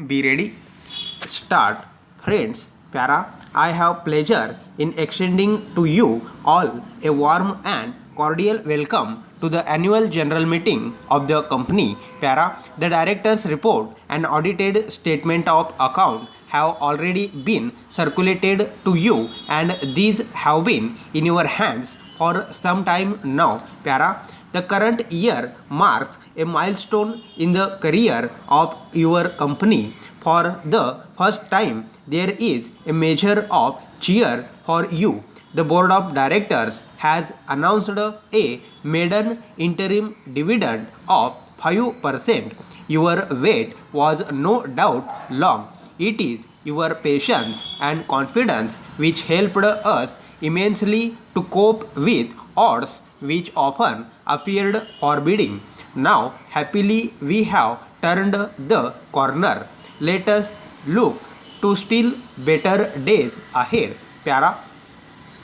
Be ready. Start. Friends, Para, I have pleasure in extending to you all a warm and cordial welcome to the annual general meeting of the company. Para, the director's report and audited statement of account have already been circulated to you and these have been in your hands for some time now. Para, the current year marks a milestone in the career of your company. For the first time, there is a measure of cheer for you. The board of directors has announced a maiden interim dividend of 5%. Your wait was no doubt long. It is your patience and confidence which helped us immensely to cope with odds which often appeared forbidding. Now, happily, we have turned the corner. Let us look to still better days ahead. Para,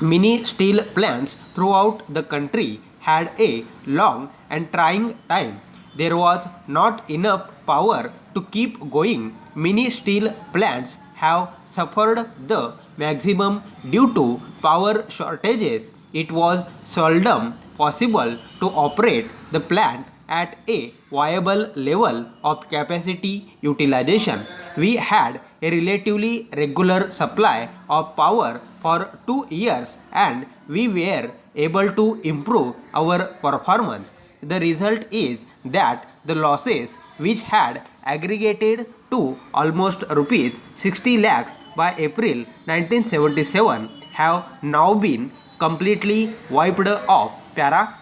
many steel plants throughout the country had a long and trying time. There was not enough power to keep going. Many steel plants have suffered the maximum due to power shortages. It was seldom possible to operate the plant at a viable level of capacity utilization. We had a relatively regular supply of power for 2 years and we were able to improve our performance. The result is that the losses which had aggregated to almost rupees 60 lakhs by April 1977 have now been completely wiped off. Para,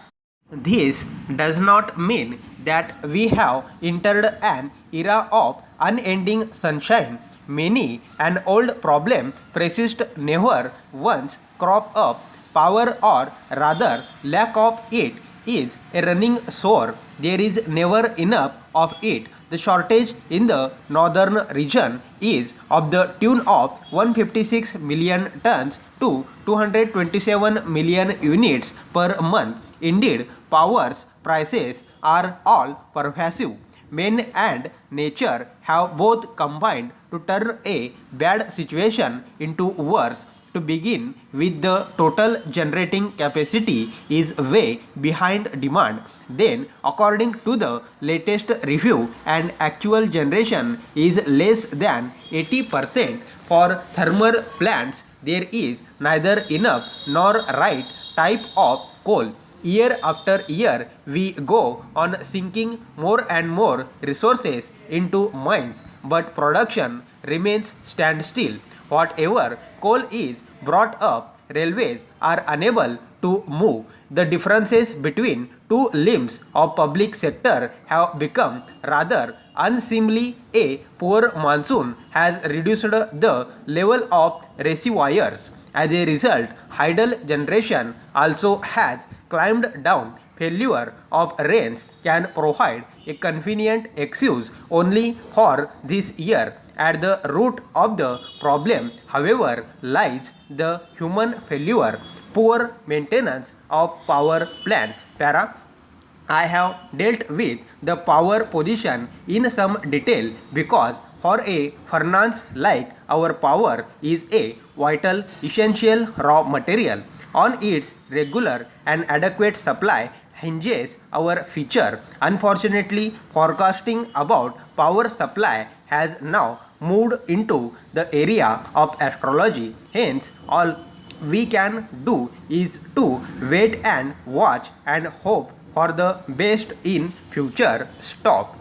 this does not mean that we have entered an era of unending sunshine. Many an old problem persist never once crop up. Power or rather lack of it is a running sore. There is never enough of it. The shortage in the northern region is of the tune of 156 million tons to 227 million units per month. Indeed, power's prices are all pervasive. Men and nature have both combined to turn a bad situation into worse. To begin with, the total generating capacity is way behind demand. Then, according to the latest review, and actual generation is less than 80%. For thermal plants, there is neither enough nor right type of coal. Year after year, we go on sinking more and more resources into mines, but production remains standstill. Whatever coal is brought up, railways are unable to move. The differences between two limbs of public sector have become rather unseemly. A poor monsoon has reduced the level of reservoirs. As a result, hydel generation also has climbed down. Failure of rains can provide a convenient excuse only for this year. At the root of the problem, however, lies the human failure, poor maintenance of power plants. Para, I have dealt with the power position in some detail because for a furnace like our power is a vital essential raw material. On its regular and adequate supply hinges our future. Unfortunately, forecasting about power supply has now moved into the area of astrology. Hence, all we can do is to wait and watch and hope for the best in future. Stop.